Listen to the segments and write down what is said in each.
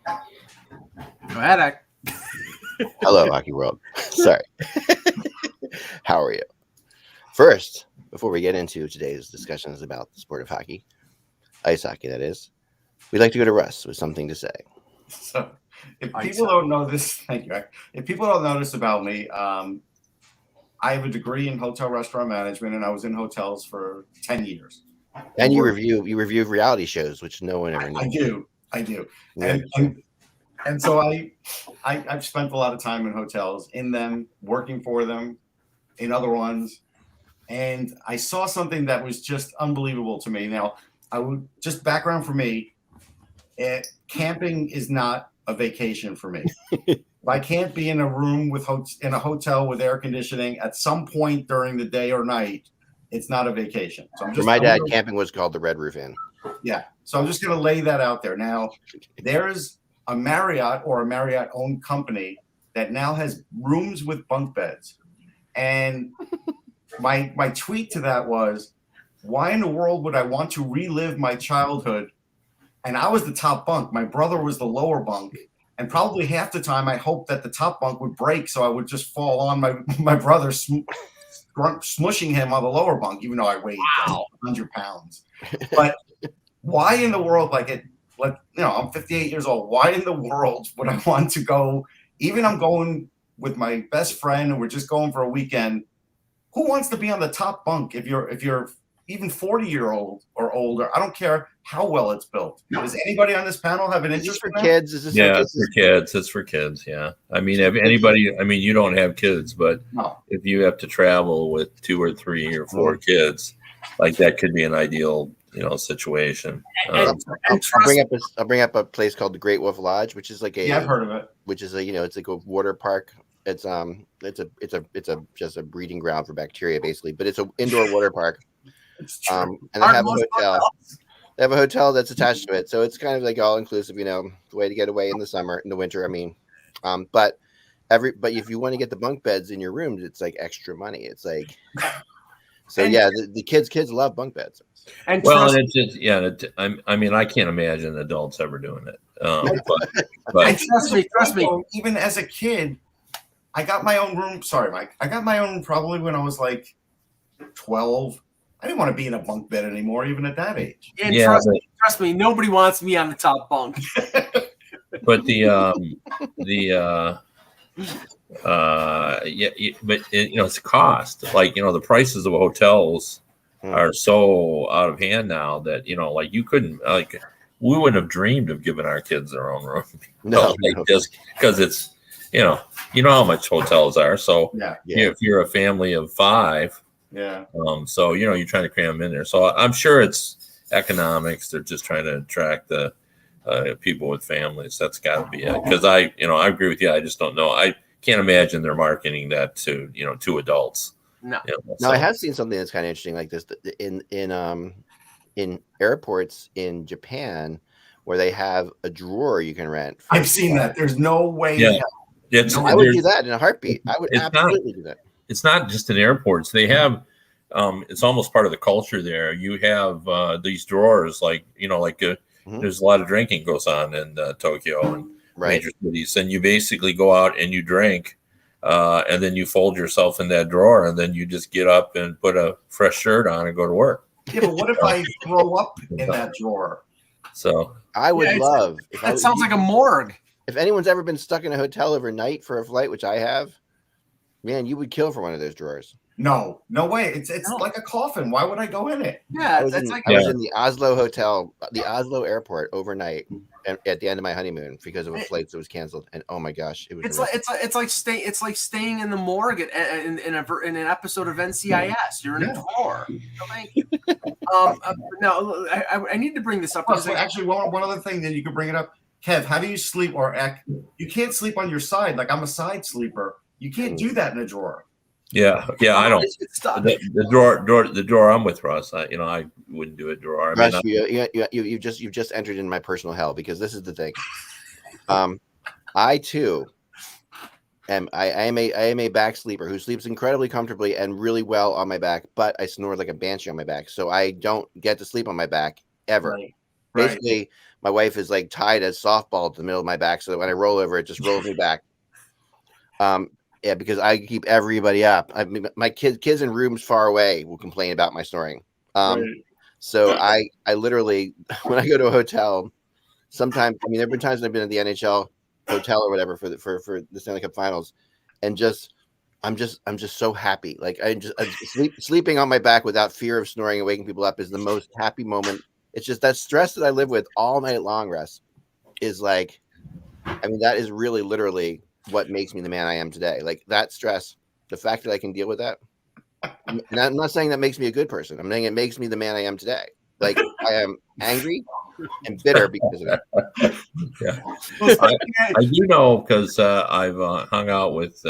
Go ahead, Ak. Hello, Hockey World. Sorry. How are you? First, before we get into today's discussions about the sport of hockey, ice hockey, that is, we'd like to go to Russ with something to say. So, if people don't know this, thank you. If people don't know this about me, I have a degree in hotel restaurant management, and I was in hotels for 10 years. And you review reality shows, which no one ever knew. I do. Yeah. And so I've spent a lot of time in hotels, in them, working for them, in other ones. And I saw something that was just unbelievable to me. Now, just background for me, camping is not a vacation for me. If I can't be in a room in a hotel with air conditioning at some point during the day or night, it's not a vacation. So for my dad, camping was called the Red Roof Inn. Yeah. So I'm just going to lay that out there. Now, there's a Marriott or a Marriott-owned company that now has rooms with bunk beds. And my tweet to that was, why in the world would I want to relive my childhood? And I was the top bunk. My brother was the lower bunk. And probably half the time I hoped that the top bunk would break so I would just fall on my brother, smushing him on the lower bunk, even though I weighed 100 pounds. But why in the world, I'm 58 years old. Why in the world would I want to go? Even I'm going with my best friend and we're just going for a weekend. Who wants to be on the top bunk if you're even 40-year-old or older? I don't care how well it's built. Does anybody on this panel have an interest for kids? It's for kids. It's for kids. Yeah. I mean, if anybody, you don't have kids, but if you have to travel with 2 or 3 or 4 kids, like that could be an ideal, situation. I'll bring up a place called the Great Wolf Lodge, which is like I've heard of it. Which is it's like a water park. It's just a breeding ground for bacteria, basically, but it's an indoor water park. And they have a hotel. They have a hotel that's attached to it, so it's kind of like all inclusive. The way to get away in the winter. But if you want to get the bunk beds in your rooms, it's like extra money. It's like the kids love bunk beds. And it's just I can't imagine adults ever doing it. But trust me. Even as a kid, I got my own room. Sorry, Mike. I got my own probably when I was like 12. I didn't want to be in a bunk bed anymore, even at that age. And trust me, nobody wants me on the top bunk. But it's a cost. Like, the prices of hotels are so out of hand now that, you couldn't, we wouldn't have dreamed of giving our kids their own room. No. Just because it's, how much hotels are. So if you're a family of 5, so, you're trying to cram them in there. So I'm sure it's economics. They're just trying to attract the people with families. That's got to be it. Because I agree with you. I just don't know. I can't imagine they're marketing that to adults. No. Now I have seen something that's kind of interesting like this in airports in Japan where they have a drawer you can rent. I've seen that. There's no way. Yeah. I would do that in a heartbeat. I would absolutely do that. It's not just in airports. They have, it's almost part of the culture there. You have these drawers, there's a lot of drinking goes on in Tokyo and major cities, and you basically go out and you drink, and then you fold yourself in that drawer, and then you just get up and put a fresh shirt on and go to work. Yeah, but what if I throw up in that drawer? So I would love. That sounds like a morgue. If anyone's ever been stuck in a hotel overnight for a flight, which I have, man, you would kill for one of those drawers. No way. It's like a coffin. Why would I go in it? Yeah, I was in the Oslo hotel, the Oslo airport overnight at the end of my honeymoon because of a flight that was canceled. And oh my gosh, it was. It's like staying in the morgue in an episode of NCIS. You're in a drawer. Now I need to bring this up. Actually, one other thing that you could bring it up, Kev. How do you sleep? You can't sleep on your side. Like I'm a side sleeper. You can't do that in a drawer. Yeah, I don't. The drawer I'm with Russ. I wouldn't do a drawer. Russ, you've just entered in my personal hell because this is the thing. I too I am a back sleeper who sleeps incredibly comfortably and really well on my back, but I snore like a banshee on my back, so I don't get to sleep on my back ever. Right. Basically, my wife is like tied a softball to the middle of my back, so that when I roll over, it just rolls me back. Yeah, because I keep everybody up. I mean, my kids in rooms far away will complain about my snoring. So I literally, when I go to a hotel, sometimes, I mean, there have been times when I've been at the NHL hotel or whatever for the Stanley Cup Finals, and I'm just so happy. Like I'm sleeping on my back without fear of snoring and waking people up is the most happy moment. It's just that stress that I live with all night long, Russ, is like, I mean, that is really literally what makes me the man I am today. Like that stress, the fact that I can deal with that. And I'm not saying that makes me a good person. I'm saying it makes me the man I am today. Like I am angry and bitter because of that. Yeah, I do know because I've hung out with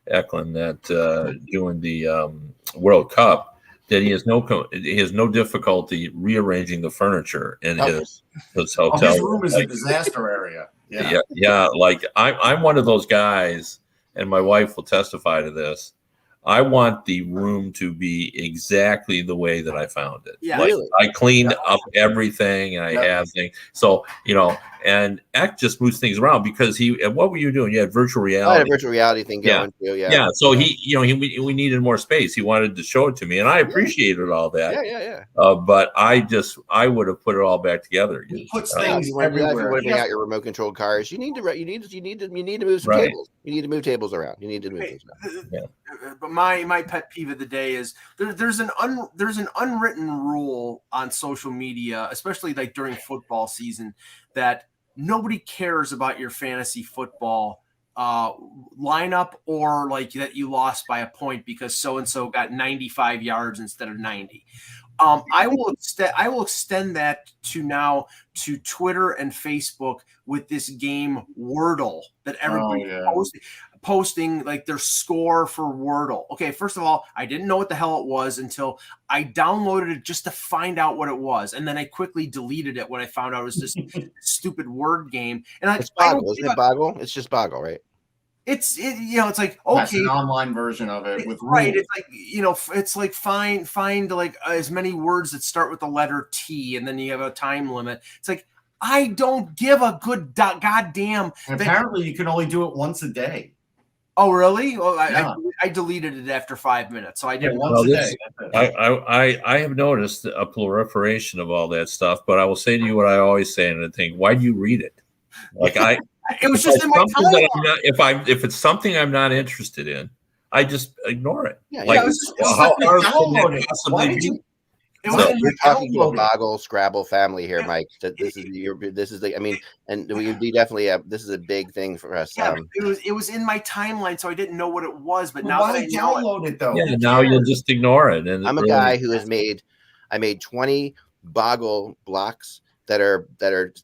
Eklund that doing the World Cup, that he has no difficulty rearranging the furniture in his hotel. His room is a disaster area. Yeah. Like I'm one of those guys, and my wife will testify to this. I want the room to be exactly the way that I found it. Yeah, like, I cleaned up everything, and I have things. So and Eck just moves things around because what were you doing? You had virtual reality. I had a virtual reality thing going too. Yeah. So we needed more space. He wanted to show it to me, and I appreciated all that. Yeah. But I would have put it all back together again. He puts things everywhere. If you want to bring out your remote controlled cars, you need to move some tables. You need to move tables around. You need to move things around. Yeah. But my pet peeve of the day is there's an unwritten rule on social media, especially like during football season, that nobody cares about your fantasy football lineup or like that you lost by a point because so and so got 95 yards instead of 90. I will extend that to Twitter and Facebook with this game Wordle that everybody posting like their score for Wordle. Okay, first of all, I didn't know what the hell it was until I downloaded it just to find out what it was, and then I quickly deleted it when I found out it was this stupid word game. And it's Boggle, isn't it? Boggle? It's just Boggle, right? It's like okay, that's an online version of it with right. rules. It's like it's like find like as many words that start with the letter T, and then you have a time limit. It's like I don't give a good goddamn. And apparently, you can only do it once a day. Oh, really? Well, I deleted it after 5 minutes, so I did once a day. I have noticed a proliferation of all that stuff, but I will say to you what I always say, and I think, why do you read it? Like it was just in my time. If it's something I'm not interested in, I just ignore it. Yeah, like, how hard can it possibly be? You're talking to a Boggle Scrabble family here, Mike. This is the. I mean, and we definitely have. This is a big thing for us. Yeah, it was in my timeline, so I didn't know what it was. But now why that I know download it though? Yeah, now you'll just ignore it. And I'm a guy who has made. I made 20 Boggle blocks that are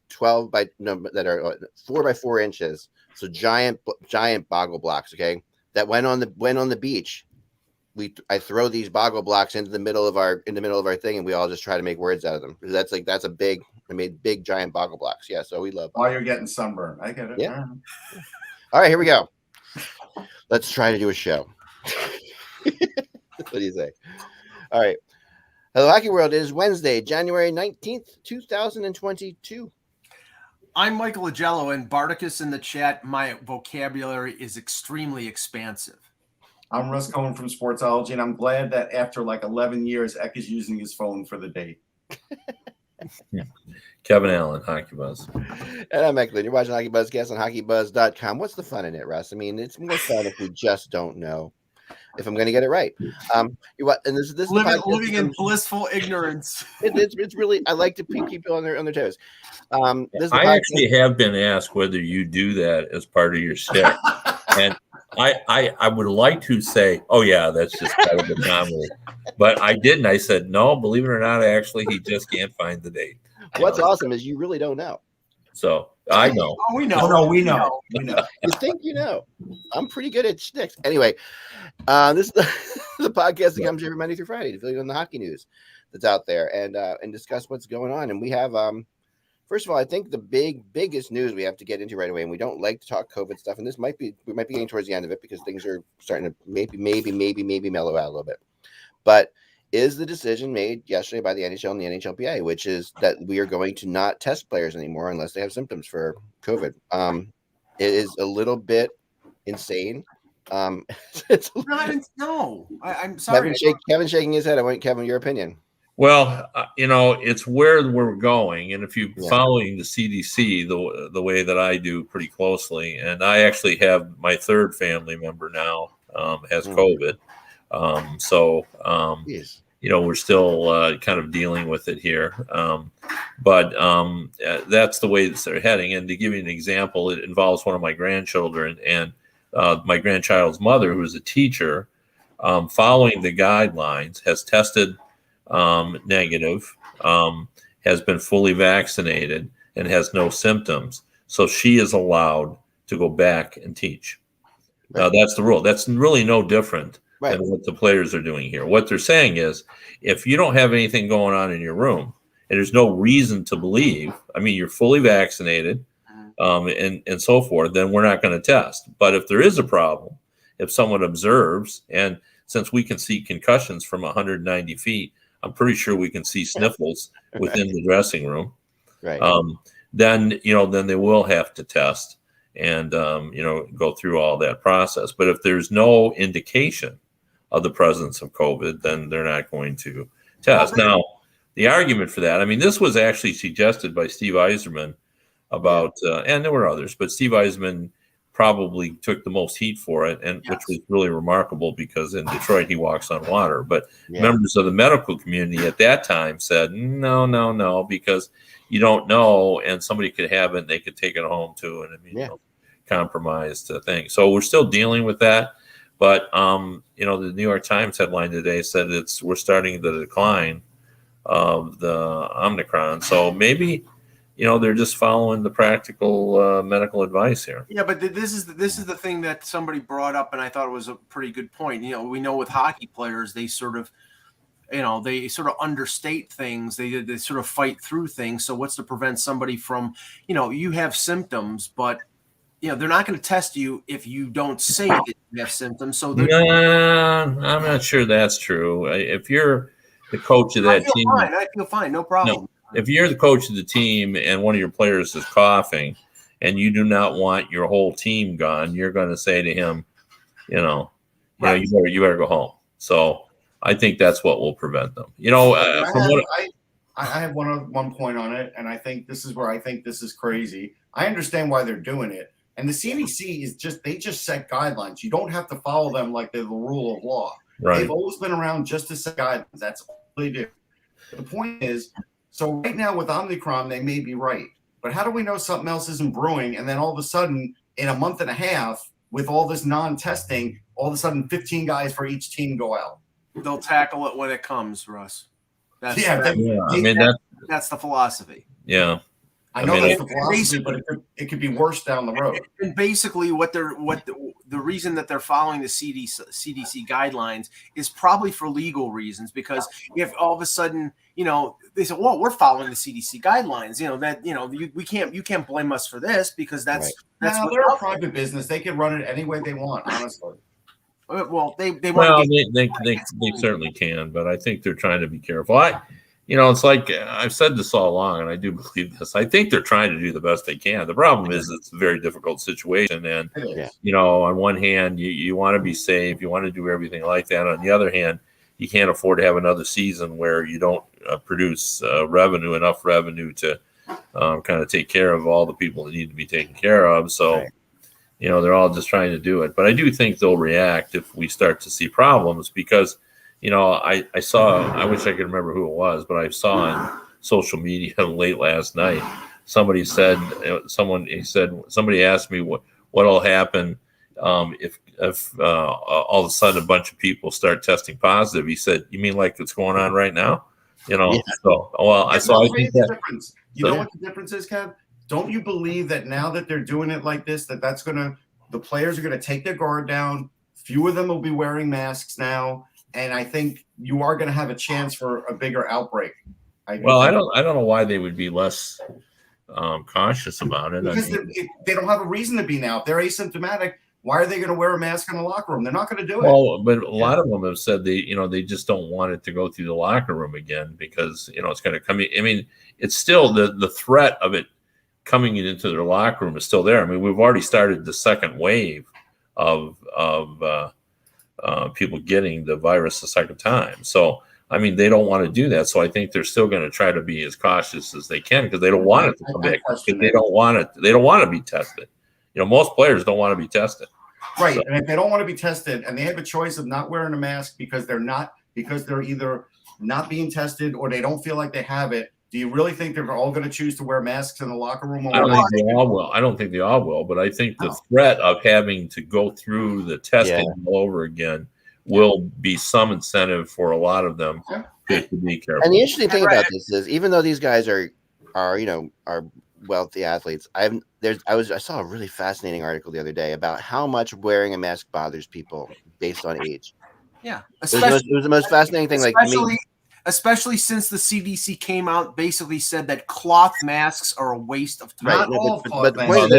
4 by 4 inches. So giant Boggle blocks. Okay, that went on the beach. I throw these Boggle blocks into the middle of our thing, and we all just try to make words out of them. That's a big. I made big giant Boggle blocks. Yeah, so we love. While you're getting sunburned, I get it. Yeah. All right, here we go. Let's try to do a show. What do you say? All right. Hello, Hockey World. It is Wednesday, January 19th, 2022. I'm Michael Agello, and Bardicus in the chat. My vocabulary is extremely expansive. I'm Russ Cohen from Sportsology, and I'm glad that after like 11 years, Eck is using his phone for the date. Kevin Allen, Hockey Buzz. And I'm Eklund. You're watching HockeyBuzzcast on HockeyBuzz.com. What's the fun in it, Russ? I mean, it's more fun if we just don't know if I'm going to get it right. And this living in blissful ignorance. It's really, I like to keep people on their toes. I actually have been asked whether you do that as part of your shtick, and I would like to say, oh yeah, that's just part of the comedy, but I didn't. I said no. Believe it or not, actually, he just can't find the date. What's awesome is you really don't know. So I know. Oh, we know. No, we know. We know. You think you know? I'm pretty good at shticks. Anyway, this is the podcast that comes every Monday through Friday to fill you on the hockey news that's out there and discuss what's going on. And we have first of all, I think the biggest news we have to get into right away, and we don't like to talk COVID stuff, and we might be getting towards the end of it because things are starting to maybe mellow out a little bit. But is the decision made yesterday by the NHL and the NHLPA, which is that we are going to not test players anymore unless they have symptoms for COVID. It is a little bit insane. It's no, I'm sorry. Kevin shaking his head. I want Kevin, your opinion. Well, it's where we're going, and if you're following the CDC the way that I do pretty closely, and I actually have my third family member now has COVID, we're still kind of dealing with it here, but that's the way that they're heading. And to give you an example, it involves one of my grandchildren and my grandchild's mother, who is a teacher, following the guidelines, has tested negative, has been fully vaccinated, and has no symptoms. So she is allowed to go back and teach. That's the rule. That's really no different than what the players are doing here. What they're saying is, if you don't have anything going on in your room, and there's no reason to believe, I mean, you're fully vaccinated, and so forth, then we're not going to test. But if there is a problem, if someone observes, and since we can see concussions from 190 feet, I'm pretty sure we can see sniffles within the dressing room. Right. Then they will have to test and go through all that process. But if there's no indication of the presence of COVID, then they're not going to test. Now, the argument for that, I mean, this was actually suggested by Steve Yzerman about, and there were others, but Steve Yzerman probably took the most heat for it, and which was really remarkable because in Detroit he walks on water. But members of the medical community at that time said, no, because you don't know, and somebody could have it, and they could take it home too, and compromised thing. So we're still dealing with that. But the New York Times headline today said we're starting the decline of the Omicron. So maybe they're just following the practical medical advice here. Yeah, but this is the thing that somebody brought up, and I thought it was a pretty good point. We know with hockey players, they sort of understate things. They sort of fight through things. So what's to prevent somebody from, you have symptoms, but they're not going to test you if you don't say that you have symptoms. So I'm not sure that's true. If you're the coach of that team, I feel fine, no problem. No. If you're the coach of the team and one of your players is coughing and you do not want your whole team gone, you're going to say to him, you better go home. So I think that's what will prevent them. I have one point on it, and I think this is where I think this is crazy. I understand why they're doing it. And the CDC they just set guidelines. You don't have to follow them like they're the rule of law. Right. They've always been around just to set guidelines. That's all they do. The point is, so right now with Omicron, they may be right. But how do we know something else isn't brewing? And then all of a sudden, in a month and a half, with all this non-testing, all of a sudden 15 guys for each team go out. They'll tackle it when it comes, Russ. That's the philosophy. Yeah. I know that's the philosophy, but it could be worse down the road. And basically, the reason that they're following the CDC guidelines is probably for legal reasons. Because if all of a sudden, they say, "Well, we're following the CDC guidelines," you can't blame us for this because that's they're a private business. They can run it any way they want, honestly. Well, they certainly can, but I think they're trying to be careful. It's like I've said this all along, and I do believe this. I think they're trying to do the best they can. The problem is it's a very difficult situation. And, on one hand, you want to be safe. You want to do everything like that. On the other hand, you can't afford to have another season where you don't produce enough revenue to kind of take care of all the people that need to be taken care of. So, they're all just trying to do it. But I do think they'll react if we start to see problems because – I wish I could remember who it was, but I saw on social media late last night, somebody asked me what'll happen if all of a sudden a bunch of people start testing positive. He said, "You mean like it's going on right now?" So I think that difference. Know what the difference is, Kev? Don't you believe that now that they're doing it like this, the players are gonna take their guard down? Few of them will be wearing masks now. And I think you are going to have a chance for a bigger outbreak. I don't know why they would be less cautious about it. Because they don't have a reason to be now. If they're asymptomatic, why are they going to wear a mask in the locker room? They're not going to do it. Well, but a lot of them have said they just don't want it to go through the locker room again because it's going to come. I mean, it's still the threat of it coming into their locker room is still there. I mean, we've already started the second wave of people getting the virus the second time. So, I mean, they don't want to do that. So I think they're still going to try to be as cautious as they can because they don't want it to come back. They don't want it. They don't want to be tested. Most players don't want to be tested. Right. So, and if they don't want to be tested and they have a choice of not wearing a mask because they're either not being tested or they don't feel like they have it, do you really think they're all going to choose to wear masks in the locker room? I don't think they all will. I don't think they all will, but I think the threat of having to go through the testing all over again will be some incentive for a lot of them to be careful. And the interesting thing about this is, even though these guys are wealthy athletes, I saw a really fascinating article the other day about how much wearing a mask bothers people based on age. Yeah, it was the most fascinating thing. Especially since the CDC came out, basically said that cloth masks are a waste of time. Not all cloth masks.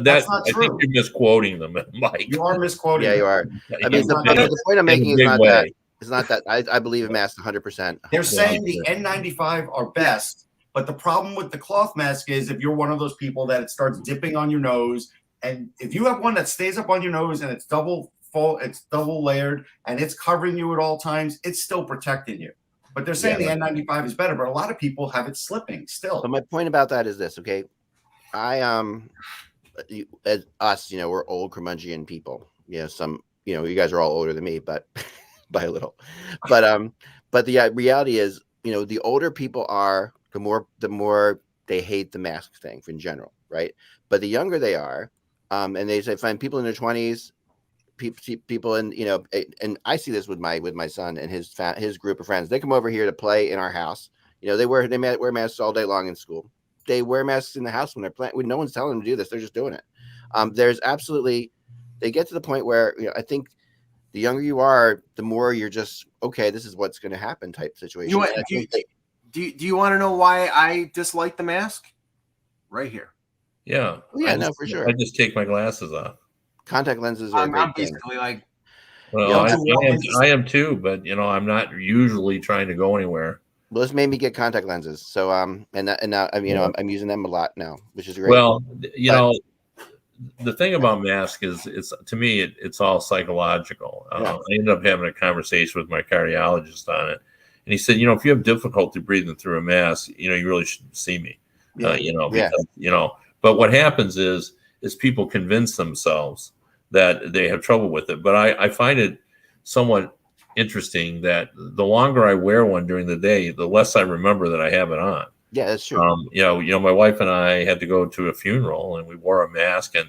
That's not true. I think you're misquoting them, Mike. You are misquoting. Yeah, you are. I mean, the point I'm making is not that. It's not that. I believe in masks 100%. They're saying the N95 are best, but the problem with the cloth mask is if you're one of those people that it starts dipping on your nose, and if you have one that stays up on your nose and it's double layered and it's covering you at all times, it's still protecting you. But they're saying the N95 is better, but a lot of people have it slipping still. So my point about that is this, okay? As us, we're old curmudgeon people. You guys are all older than me, but by a little. But the reality is, the older people are, the more they hate the mask thing in general, right? But the younger they are, and they say find people in their 20s. People in and I see this with my son and his group of friends. They come over here to play in our house. They wear masks all day long in school. They wear masks in the house when they're playing. No one's telling them to do this. They're just doing it. They get to the point where I think the younger you are, the more you're just okay. This is what's going to happen type situation. Do you want to know why I dislike the mask? Right here. Yeah. Yeah. No, for sure. I just take my glasses off. Contact lenses are I'm basically like. Well, I am too, but I'm not usually trying to go anywhere. Well, this made me get contact lenses, so and now I'm using them a lot now, which is great. Well, the thing about masks is to me it's all psychological. I ended up having a conversation with my cardiologist on it, and he said, if you have difficulty breathing through a mask, you really shouldn't see me. Because, but what happens is people convince themselves that they have trouble with it. But I find it somewhat interesting that the longer I wear one during the day, the less I remember that I have it on. Yeah, that's true. My wife and I had to go to a funeral and we wore a mask, and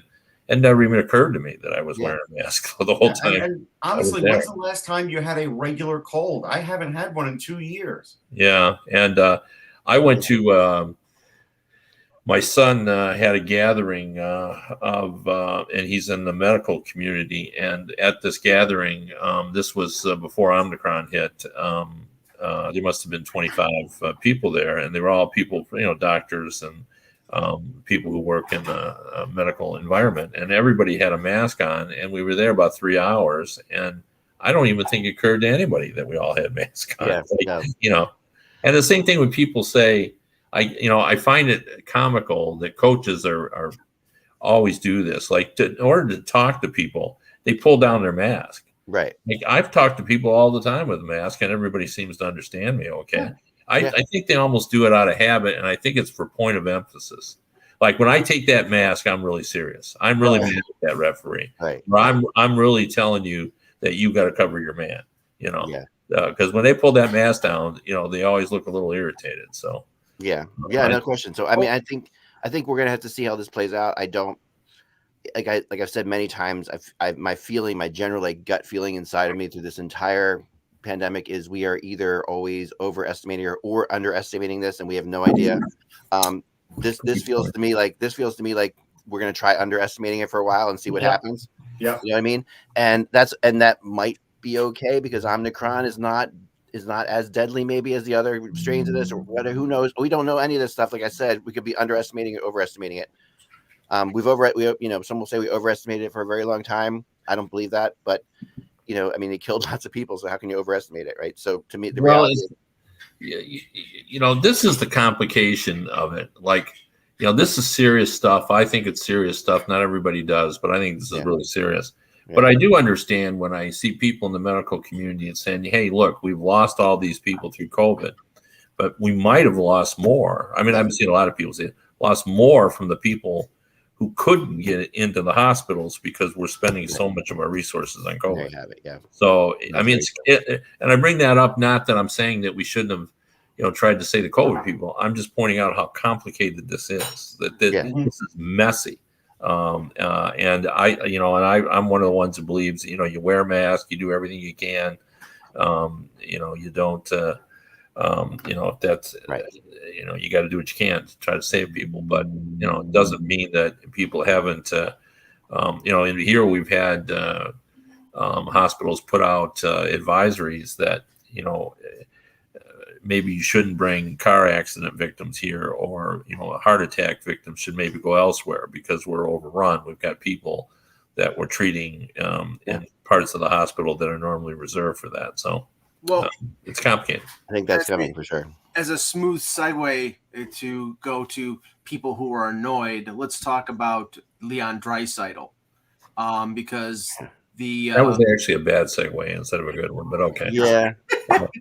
it never even occurred to me that I was wearing a mask the whole time. And honestly, when's the last time you had a regular cold? I haven't had one in 2 years. Yeah. And I went to my son had a gathering and he's in the medical community. And at this gathering, this was before Omicron hit. There must have been 25 people there, and they were all people, doctors and people who work in the medical environment. And everybody had a mask on, and we were there about 3 hours. And I don't even think it occurred to anybody that we all had masks on. And the same thing when people say, I find it comical that coaches are always do this. Like in order to talk to people, they pull down their mask. Right. Like I've talked to people all the time with a mask, and everybody seems to understand me. Okay. Yeah. I think they almost do it out of habit, and I think it's for point of emphasis. Like when I take that mask, I'm really serious. I'm really mad at that referee. Right. I'm really telling you that you got to cover your man. Because when they pull that mask down, they always look a little irritated. So. Yeah, no question. So I mean, I think we're gonna have to see how this plays out. I don't like I've said many times. My general gut feeling inside of me through this entire pandemic is we are either always overestimating or underestimating this, and we have no idea. This feels to me like we're gonna try underestimating it for a while and see what happens. Yeah, you know what I mean. And that might be okay because Omicron is not as deadly maybe as the other strains of this, or whether, who knows? We don't know any of this stuff. Like I said, we could be underestimating or overestimating it. some will say we overestimated it for a very long time. I don't believe that, but I mean, it killed lots of people. So how can you overestimate it, right? So to me, the reality is, this is the complication of it. Like, this is serious stuff. I think it's serious stuff. Not everybody does, but I think this is really serious. Yeah. But I do understand when I see people in the medical community and saying, hey, look, we've lost all these people through COVID, but we might have lost more. I mean, I've seen a lot of people say lost more from the people who couldn't get into the hospitals because we're spending so much of our resources on COVID. There you have it, yeah. So, I mean, and I bring that up, not that I'm saying that we shouldn't have, tried to say the COVID people. I'm just pointing out how complicated this is, that this is messy. And I'm one of the ones who believes, you wear a mask, you do everything you can. You don't, if that's, right. You got to do what you can to try to save people, but, it doesn't mean that people haven't, in here we've had hospitals put out advisories that, maybe you shouldn't bring car accident victims here, or, heart attack victims should maybe go elsewhere because we're overrun. We've got people that we're treating in parts of the hospital that are normally reserved for that. So, it's complicated. I think that's coming for sure. As a smooth segue to go to people who are annoyed, let's talk about Leon Draisaitl, because that was actually a bad segue instead of a good one, but okay. Yeah.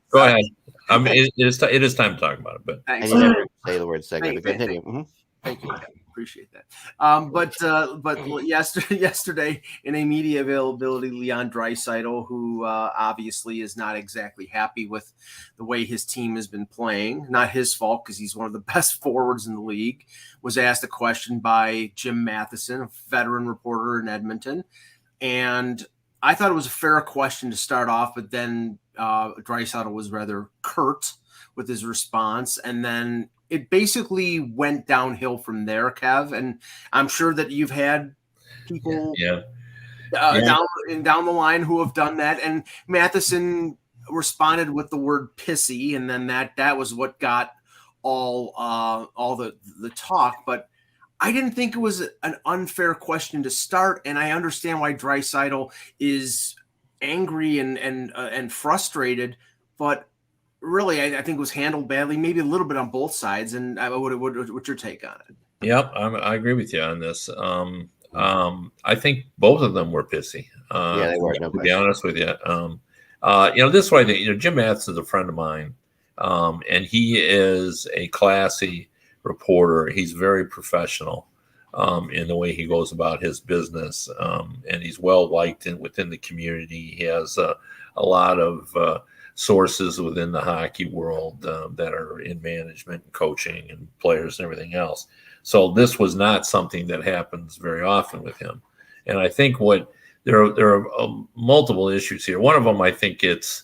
Go ahead. I mean, it is time to talk about it, but thanks. I never say the word segue, but continue. Mm-hmm. Thank you. Appreciate that. But yesterday in a media availability, Leon Draisaitl, who obviously is not exactly happy with the way his team has been playing, not his fault because he's one of the best forwards in the league, was asked a question by Jim Matheson, a veteran reporter in Edmonton. And I thought it was a fair question to start off, but then Draisaitl was rather curt with his response. And then it basically went downhill from there, Kev. And I'm sure that you've had people down the line who have done that. And Matheson responded with the word pissy. And then that was what got all the talk. But I didn't think it was an unfair question to start. And I understand why Draisaitl is angry and frustrated, but really, I think it was handled badly, maybe a little bit on both sides. And what's your take on it? Yep, I agree with you on this. I think both of them were pissy. They were. To be honest with you, this way, I think Jim Matheson is a friend of mine, and he is a classy reporter. He's very professional in the way he goes about his business, and he's well liked within the community. He has a lot of sources within the hockey world that are in management and coaching and players and everything else. So this was not something that happens very often with him. And I think there are multiple issues here. One of them, I think it's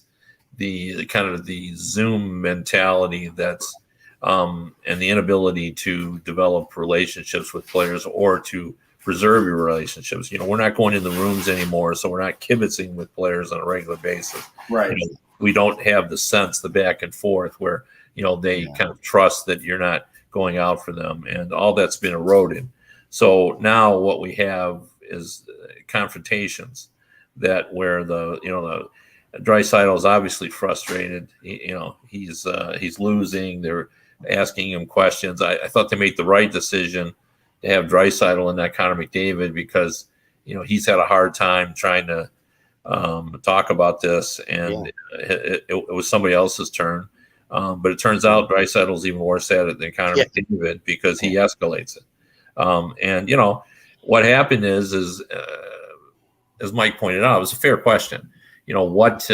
the kind of the Zoom mentality that's and the inability to develop relationships with players or to preserve your relationships. We're not going in the rooms anymore, so we're not kibitzing with players on a regular basis. Right. We don't have the back and forth where, they kind of trust that you're not going out for them, and all that's been eroded. So now what we have is confrontations where the Draisaitl is obviously frustrated. He's losing. They're asking him questions. I thought they made the right decision to have Draisaitl and not Connor McDavid because, he's had a hard time trying to talk about this, and it was somebody else's turn. But it turns out Draisaitl's even worse at it than Connor McDavid because he escalates it. And what happened is as Mike pointed out, it was a fair question. What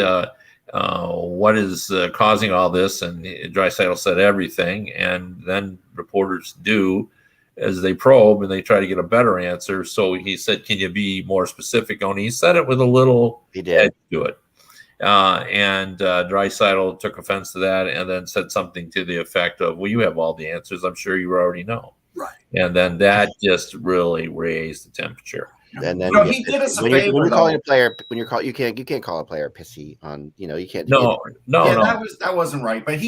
is causing all this? And Draisaitl said everything, and then reporters do as they probe and they try to get a better answer. So he said, "Can you be more specific?" And he said it with a little edge to it. And Draisaitl took offense to that and then said something to the effect of, "Well, you have all the answers. I'm sure you already know." Right. And then that just really raised the temperature. And then he did us a favor. When you're calling a player, you can't call a player pissy on. You can't. No. That wasn't right. But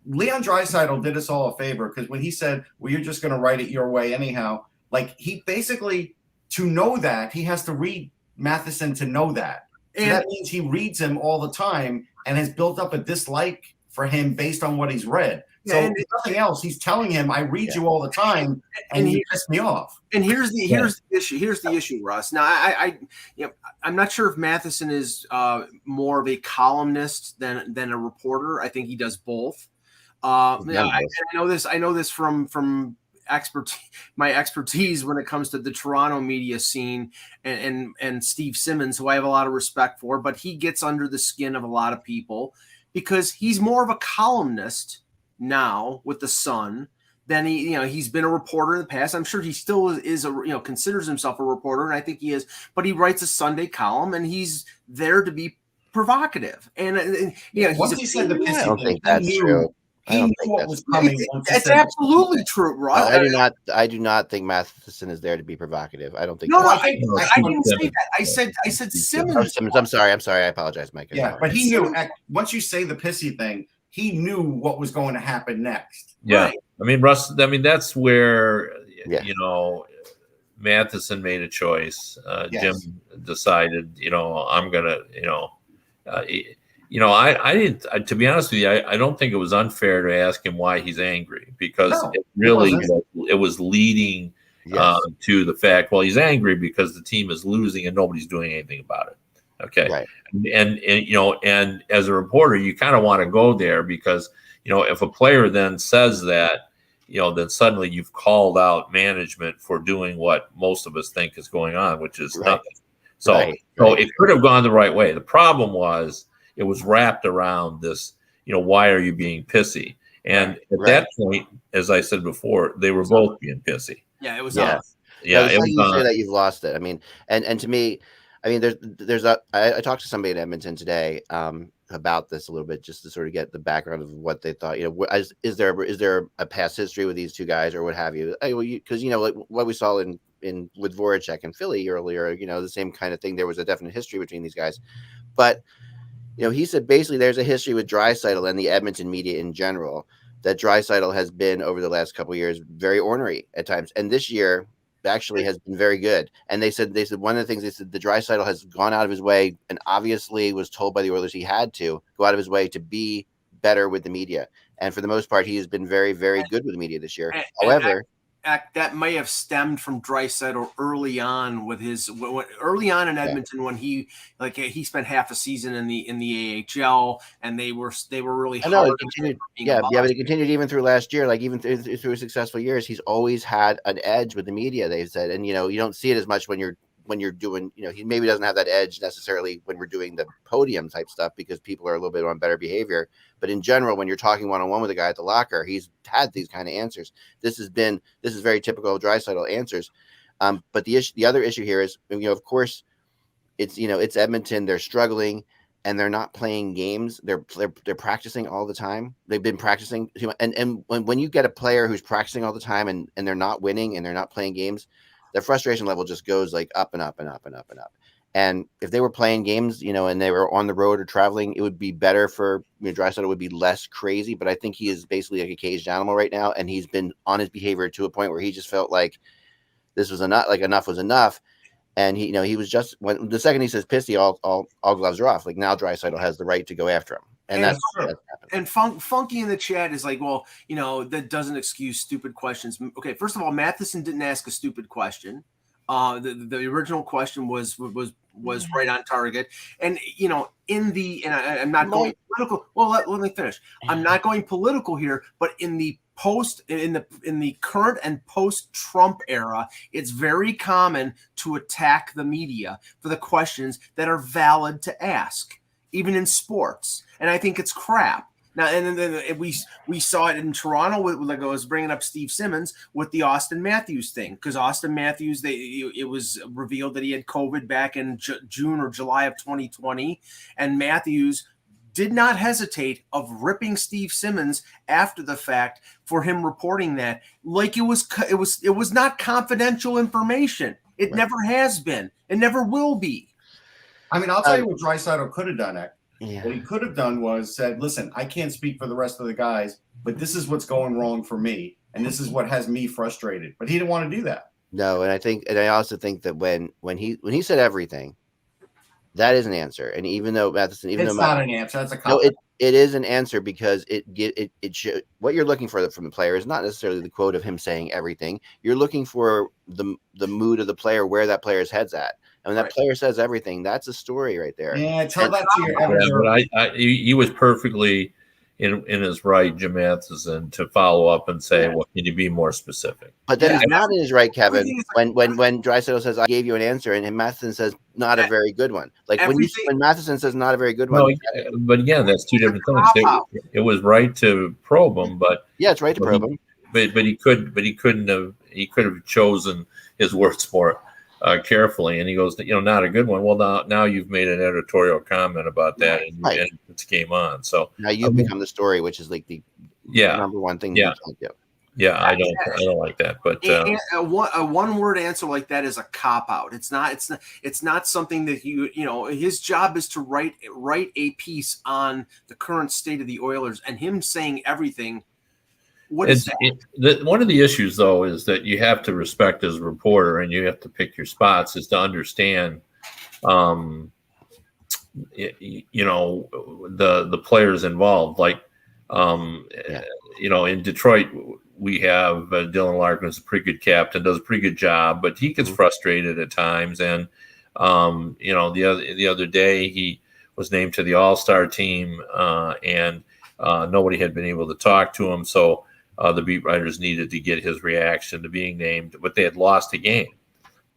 Leon Draisaitl did us all a favor because when he said, "Well, you're just going to write it your way anyhow," Like, he basically, to know that, he has to read Matheson to know that. So that means he reads him all the time and has built up a dislike for him based on what he's read. So if nothing else, he's telling him, I read you all the time, and you piss me off. And here's the issue. Here's the issue, Russ. Now, I'm not sure if Matheson is more of a columnist than a reporter. I think he does both. I know this from my expertise when it comes to the Toronto media scene and Steve Simmons, who I have a lot of respect for, but he gets under the skin of a lot of people because he's more of a columnist now with the Sun than he's been a reporter in the past. I'm sure he still is considers himself a reporter, and I think he is, but he writes a Sunday column and he's there to be provocative. And once he said the pissy I don't think that's true. He knew what was coming. It's absolutely true, Ross. I do not think Matheson is there to be provocative. I don't think. No, I didn't say that. I said Simmons. I'm sorry. I apologize, Mike. Yeah, but he knew. Once you say the pissy thing, he knew what was going to happen next. Yeah, right. I mean, Russ. I mean, that's where Matheson made a choice. Jim decided, I'm gonna, I didn't. To be honest with you, I don't think it was unfair to ask him why he's angry because it really it was leading to the fact. Well, he's angry because the team is losing and nobody's doing anything about it. Okay, right. And as a reporter, you kind of want to go there because if a player then says that, then suddenly you've called out management for doing what most of us think is going on, which is nothing. So it could have gone the right way. The problem was it was wrapped around this, why are you being pissy? And at that point, as I said before, they were both being pissy. Yeah, it was. Yeah, it was you say that you've lost it. I mean, and to me, I mean, I talked to somebody in Edmonton today about this a little bit, just to sort of get the background of what they thought. Is there a past history with these two guys or what have you? Because like what we saw with Voracek and Philly earlier, the same kind of thing. There was a definite history between these guys, but he said basically there's a history with Draisaitl and the Edmonton media in general that Draisaitl has been over the last couple of years very ornery at times, and this year actually has been very good. And they said one of the things the Draisaitl has gone out of his way and obviously was told by the Oilers he had to go out of his way to be better with the media. And for the most part, he has been very, very good with the media this year. However, that may have stemmed from Draisaitl early on in Edmonton when he spent half a season in the AHL and they were really hard. But he continued even through last year, like even through successful years, he's always had an edge with the media. They said, and you don't see it as much when you're doing, he maybe doesn't have that edge necessarily when we're doing the podium type stuff because people are a little bit on better behavior. But in general, when you're talking one-on-one with a guy at the locker, he's had these kind of answers. This is very typical of Draisaitl answers. But the other issue here is, of course, it's Edmonton. They're struggling and they're not playing games. They're practicing all the time. They've been practicing. And when you get a player who's practicing all the time and they're not winning and they're not playing games, the frustration level just goes like up and up and up and up and up. And if they were playing games, and they were on the road or traveling, it would be better for Draisaitl would be less crazy. But I think he is basically like a caged animal right now, and he's been on his behavior to a point where he just felt like this was enough, like enough was enough. And he was just when the second he says pissy, all gloves are off. Like now Draisaitl has the right to go after him. And that's Funky in the chat is like, well, that doesn't excuse stupid questions. Okay, first of all, Matheson didn't ask a stupid question. The original question was right on target. And I'm not going political. Well, let me finish. I'm not going political here, but in the current and post-Trump era, it's very common to attack the media for the questions that are valid to ask, even in sports. And I think it's crap. Now, and then we saw it in Toronto with, like I was bringing up Steve Simmons with the Austin Matthews thing, because Austin Matthews, it was revealed that he had COVID back in June or July of 2020, and Matthews did not hesitate of ripping Steve Simmons after the fact for him reporting that like it was not confidential information. It never has been. It never will be. I mean, I'll tell you what Draisaitl could have done. What he could have done was said, listen, I can't speak for the rest of the guys, but this is what's going wrong for me, and this is what has me frustrated. But he didn't want to do that. No, and I also think that when he said everything, that is an answer. And even though Matheson, it's not an answer. That's a cop. No, it is an answer because it should, what you're looking for from the player is not necessarily the quote of him saying everything. You're looking for the mood of the player, where that player's head's at. And when that player says everything, that's a story right there. Yeah, tell that to your editor. But he was perfectly in his right, Jim Matheson, to follow up and say, well, can you be more specific? But then he's not in his right, Kevin, when Draisaitl says, I gave you an answer, and Matheson says, not a very good one. Like when Matheson says not a very good one. But again, that's two different things. It was right to probe him, but it's right to probe him. But he could have chosen his words more carefully, and he goes, not a good one. Well, now you've made an editorial comment about that, and it's game on. So now you've become the story, which is like the number one thing. Yeah. I don't like that. But a one-word answer like that is a cop-out. It's not something that his job is to write a piece on the current state of the Oilers, and him saying everything. What is that? One of the issues, though, is that you have to respect as a reporter, and you have to pick your spots, is to understand, the players involved. Like, in Detroit, we have Dylan Larkin is a pretty good captain, does a pretty good job, but he gets frustrated at times. And the other day he was named to the All-Star team, and nobody had been able to talk to him, so the beat writers needed to get his reaction to being named, but they had lost a game.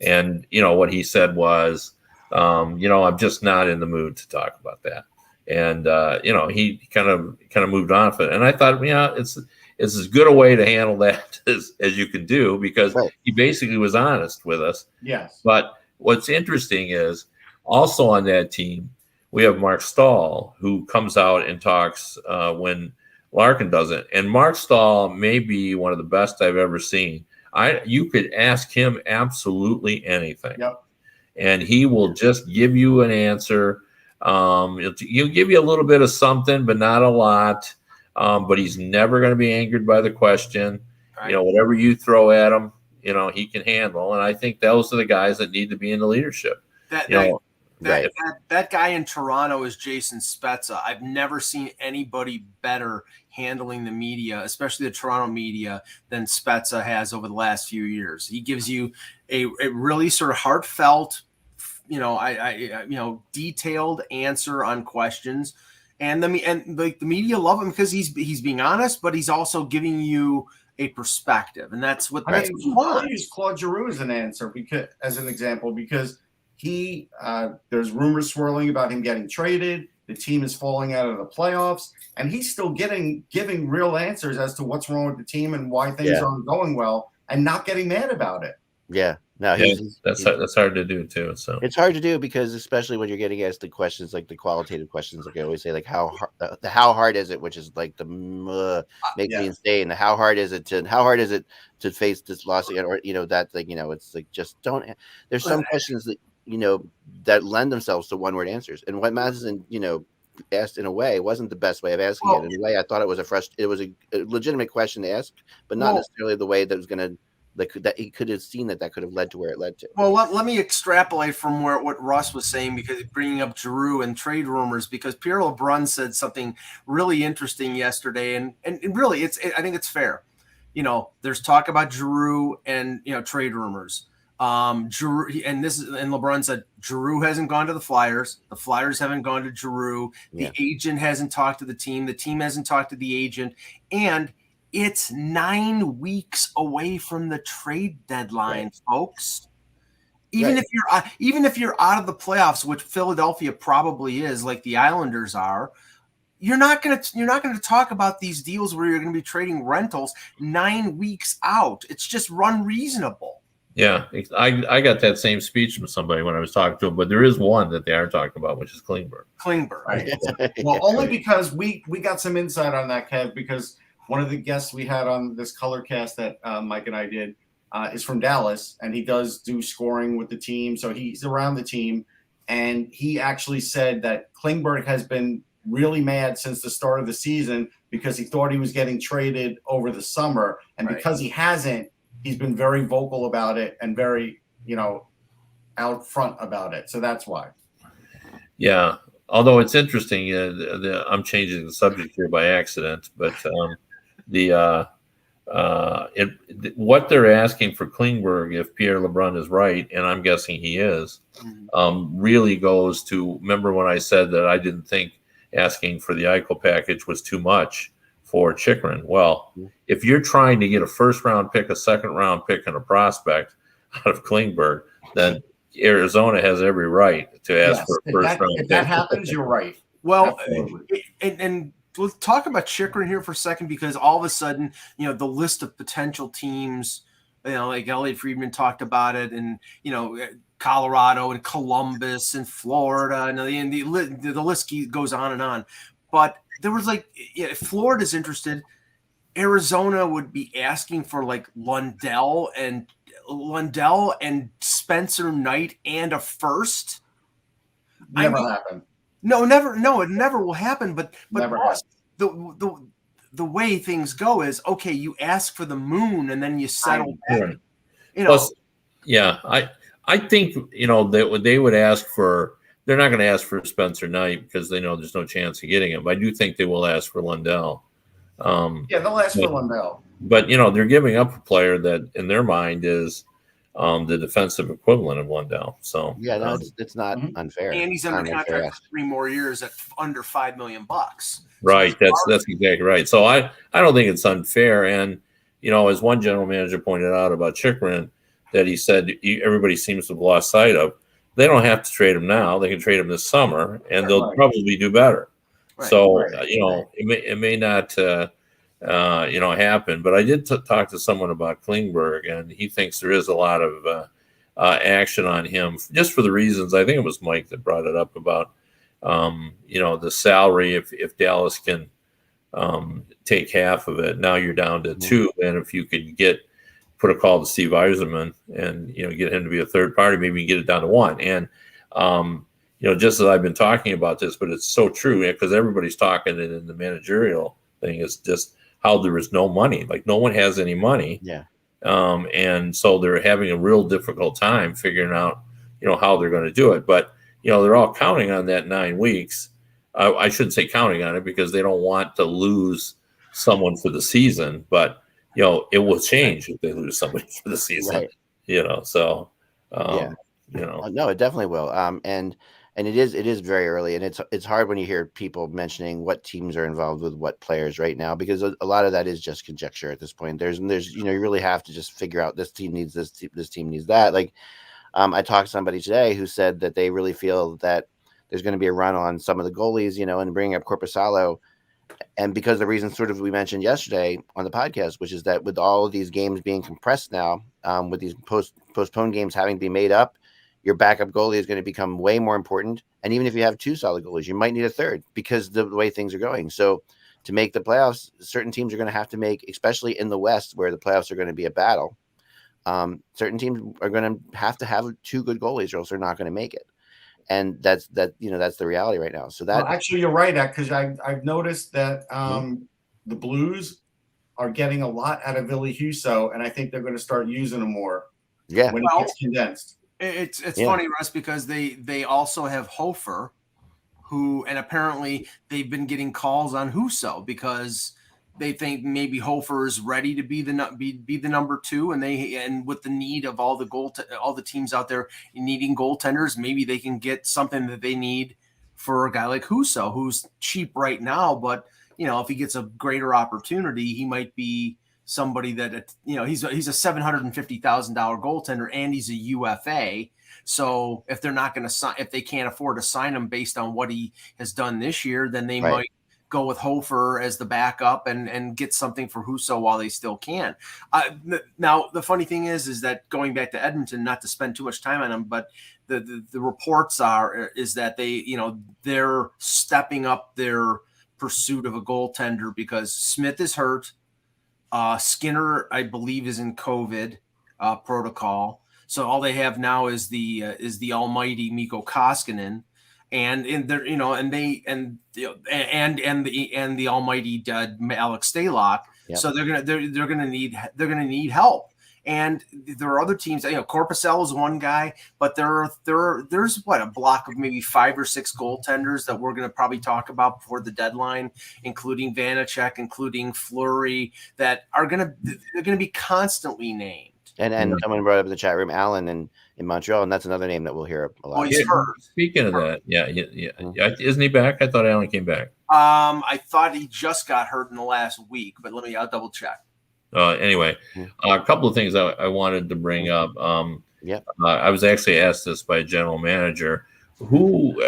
And, what he said was, I'm just not in the mood to talk about that. And, he kind of moved on from it. And I thought, it's as good a way to handle that as you can do, because he basically was honest with us. Yes. But what's interesting is also on that team, we have Mark Stahl, who comes out and talks when Larkin doesn't. And Mark Stahl may be one of the best I've ever seen. You could ask him absolutely anything. Yep. And he will just give you an answer. He'll give you a little bit of something, but not a lot. But he's never going to be angered by the question. Right. Whatever you throw at him, he can handle. And I think those are the guys that need to be in the leadership. That guy in Toronto is Jason Spezza. I've never seen anybody better handling the media, especially the Toronto media, than Spezza has over the last few years. He gives you a really sort of heartfelt, detailed answer on questions, and the media love him because he's being honest, but he's also giving you a perspective, and that's what that's. I use Claude Giroux as an example because. There's rumors swirling about him getting traded. The team is falling out of the playoffs, and he's still giving real answers as to what's wrong with the team and why things aren't going well, and not getting mad about it. Yeah, no, that's hard to do too. So it's hard to do because especially when you're getting asked the questions, like the qualitative questions, like I always say, like how hard is it, which is like the makes me insane. How hard is it to face this loss, or that thing, it's like just don't. There's some questions that. That lend themselves to one-word answers. And what Matheson, asked in a way wasn't the best way of asking it. In a way, I thought it was a legitimate question to ask, but not necessarily the way that was going to that he could have seen that could have led to where it led to. Well, let me extrapolate from what Russ was saying, because bringing up Giroux and trade rumors, because Pierre LeBrun said something really interesting yesterday, and really I think it's fair. There's talk about Giroux and trade rumors. Giroux, and LeBron said Giroux hasn't gone to the Flyers. The Flyers haven't gone to Giroux. The agent hasn't talked to the team. The team hasn't talked to the agent. And it's 9 weeks away from the trade deadline, folks. Even if you're out of the playoffs, which Philadelphia probably is, like the Islanders are, you're not going to talk about these deals where you're going to be trading rentals 9 weeks out. It's just unreasonable. Yeah, I got that same speech from somebody when I was talking to him, but there is one that they are talking about, which is Klingberg. Right. Well, only because we got some insight on that, Kev, because one of the guests we had on this color cast that Mike and I did is from Dallas, and he does do scoring with the team, so he's around the team, and he actually said that Klingberg has been really mad since the start of the season because he thought he was getting traded over the summer, and because he hasn't, he's been very vocal about it and very, out front about it. So that's why. Yeah. Although it's interesting, I'm changing the subject here by accident, but what they're asking for Klingberg, if Pierre LeBrun is right, and I'm guessing he is, really goes to, remember when I said that I didn't think asking for the Eichel package was too much for Chychrun? Well, if you're trying to get a first-round pick, a second-round pick, and a prospect out of Klingberg, then Arizona has every right to ask for a first-round pick. If that happens, you're right. Well, and we'll talk about Chychrun here for a second, because all of a sudden, the list of potential teams, like Elliot Friedman talked about it, and Colorado and Columbus and Florida, and the list goes on and on. But there was if Florida's interested, Arizona would be asking for Lundell and Spencer Knight and a first. Never happened. No, never. No, it never will happen. But Never the way things go is, okay, you ask for the moon and then you settle back. Plus, yeah, I think they would ask for. They're not going to ask for Spencer Knight because they know there's no chance of getting him. But I do think they will ask for Lundell. They'll ask for Lundell. But they're giving up a player that in their mind is the defensive equivalent of Lundell. So it's not unfair. And he's under contract for 3 more years at under $5 million. Right, so that's exactly right. So I don't think it's unfair. And as one general manager pointed out about Chychrun, that he said everybody seems to have lost sight of. They don't have to trade him now. They can trade him this summer, and they'll probably do better. Right, so it may not happen. But I did talk to someone about Klingberg, and he thinks there is a lot of action on him, just for the reasons. I think it was Mike that brought it up about the salary. If Dallas can take half of it, now you're down to 2, and if you could put a call to Steve Yzerman and get him to be a third party, maybe you can get it down to 1. And just as I've been talking about this, but it's so true, because everybody's talking it in the managerial thing, is just how there is no money. Like, no one has any money. Yeah. And so they're having a real difficult time figuring out, how they're going to do it. But, they're all counting on that 9 weeks. I shouldn't say counting on it, because they don't want to lose someone for the season, but it will change if they lose somebody for the season, right. So, no, it definitely will. And it is very early, and it's hard when you hear people mentioning what teams are involved with what players right now, because a lot of that is just conjecture at this point. There's you really have to just figure out this team needs this team needs that. Like, I talked to somebody today who said that they really feel that there's going to be a run on some of the goalies, and bringing up Korpisalo. And because the reason sort of we mentioned yesterday on the podcast, which is that with all of these games being compressed now, with these postponed games having to be made up, your backup goalie is going to become way more important. And even if you have 2 solid goalies, you might need a third, because the way things are going. So to make the playoffs, certain teams are going to have to make, especially in the West, where the playoffs are going to be a battle. Certain teams are going to have 2 good goalies, or else they're not going to make it. And that's the reality right now. So that actually, you're right, because I've noticed that the Blues are getting a lot out of Ville Husso, and I think they're going to start using him more. Yeah, when it gets condensed. It's funny, Russ, because they also have Hofer, and apparently they've been getting calls on Husso because they think maybe Hofer is ready to be the number 2, and with the need of all the teams out there needing goaltenders, maybe they can get something that they need for a guy like Husso, who's cheap right now, but if he gets a greater opportunity, he might be somebody that he's a $750,000 goaltender, and he's a UFA. So if they're not going to sign, if they can't afford to sign him based on what he has done this year, then they might go with Hofer as the backup and get something for Husso while they still can. Now, the funny thing is that going back to Edmonton, not to spend too much time on them, but the reports is that they're stepping up their pursuit of a goaltender because Smith is hurt. Skinner, I believe, is in COVID protocol. So all they have now is the almighty Mikko Koskinen. And they're and the almighty dead Alex Stalock. Yep. So they're gonna need help. And there are other teams. Corpusel is one guy, but there's a block of maybe 5 or 6 goaltenders that we're going to probably talk about before the deadline, including Vanacek, including Fleury, that they're going to be constantly named. And someone brought up in the chat room, Allen in Montreal, and that's another name that we'll hear a lot. He's hurt. Speaking of that, yeah, isn't he back? I thought Allen came back. I thought he just got hurt in the last week, but I'll double check. Anyway, a couple of things I wanted to bring up. I was actually asked this by a general manager and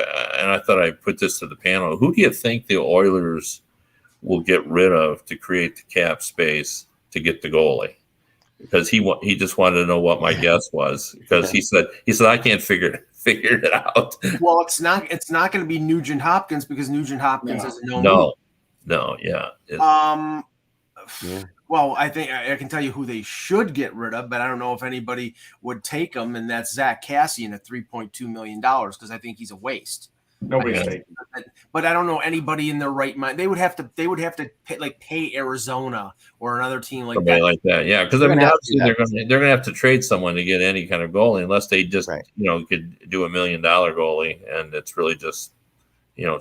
I thought I'd put this to the panel. Who do you think the Oilers will get rid of to create the cap space to get the goalie? Because he just wanted to know what my guess was, because he said I can't figure it out. Well, it's not going to be Nugent Hopkins, because Nugent Hopkins is a no. Well, I think I can tell you who they should get rid of, but I don't know if anybody would take him, and that's Zach Cassian at $3.2 million, because I think he's a waste. Nobody's taking him. But I don't know anybody in their right mind. They would have to pay Arizona or another team like somebody that. like that. Yeah, because obviously they're going to have to trade someone to get any kind of goalie, unless they just could do $1 million goalie, and it's really just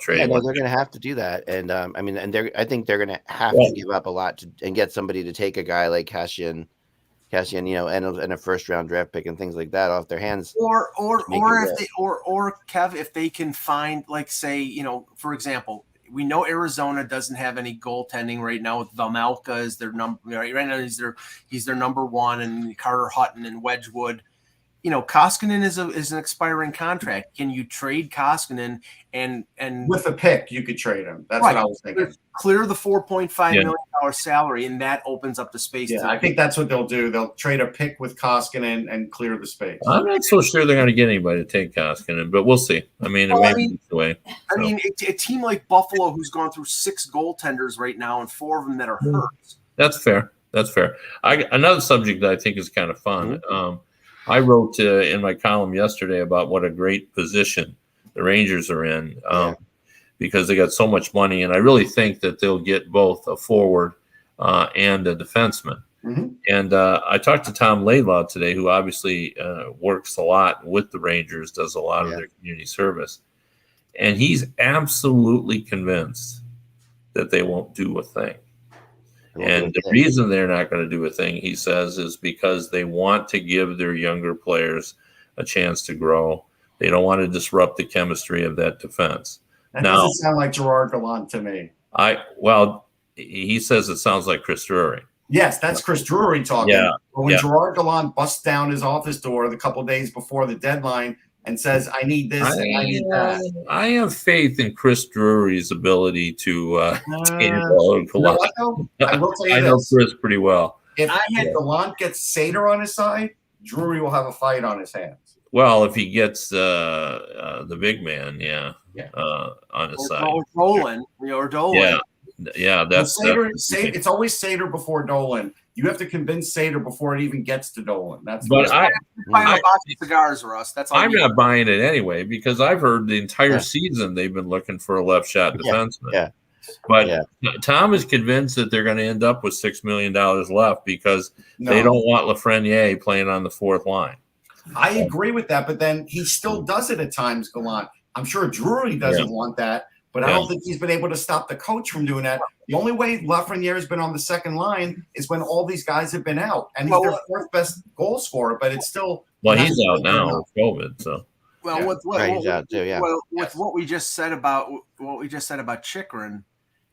trade. Yeah, they're going to have to do that, and I think they're going to have to give up a lot and get somebody to take a guy like Cassian, and a first round draft pick and things like that off their hands. Or Kev, if they can find, like, say, for example, we know Arizona doesn't have any goaltending right now with Vejmelka as their number. Right now he's their number one, and Carter Hutton and Wedgwood. Koskinen is an expiring contract. Can you trade Koskinen and with a pick you could trade him? That's what I was thinking. Clear the $4.5 million salary, and that opens up the space. Yeah, I think that's what they'll do. They'll trade a pick with Koskinen and clear the space. I'm not so sure they're going to get anybody to take Koskinen, but we'll see. I mean, it may be the way. A team like Buffalo, who's gone through 6 goaltenders right now, and 4 of them that are hurt. That's fair. Another subject that I think is kind of fun. Mm-hmm. I wrote in my column yesterday about what a great position the Rangers are in, because they got so much money, and I really think that they'll get both a forward and a defenseman. Mm-hmm. And I talked to Tom Laidlaw today, who obviously works a lot with the Rangers, does a lot of their community service, and he's absolutely convinced that they won't do a thing. And the reason they're not going to do a thing, he says, is because they want to give their younger players a chance to grow. They don't want to disrupt the chemistry of that defense. That doesn't sound like Gerard Gallant to me. He says it sounds like Chris Drury. Yes, that's Chris Drury talking. Yeah. But when Gerard Gallant busts down his office door the couple of days before the deadline and says, I need this and I need that. I have faith in Chris Drury's ability to handle Gallant. I will tell you I know Chris pretty well. If Gallant gets Sater on his side, Drury will have a fight on his hands. Well, if he gets the big man, on his side. Dolan. Yeah, that's Sater. It's always Sater before Dolan. You have to convince Sater before it even gets to Dolan. That's buying a box of cigars, Russ. That's all. I'm not buying it anyway, because I've heard the entire season they've been looking for a left shot defenseman. Yeah. But Tom is convinced that they're going to end up with $6 million left, because they don't want Lafreniere playing on the 4th line. I agree with that, but then he still does it at times, Gallant. I'm sure Drury doesn't want that. But I don't think he's been able to stop the coach from doing that. The only way Lafreniere has been on the second line is when all these guys have been out, and he's their 4th best goal scorer. But it's still he's out now with COVID. So he's out too. With what we just said about Chychrun,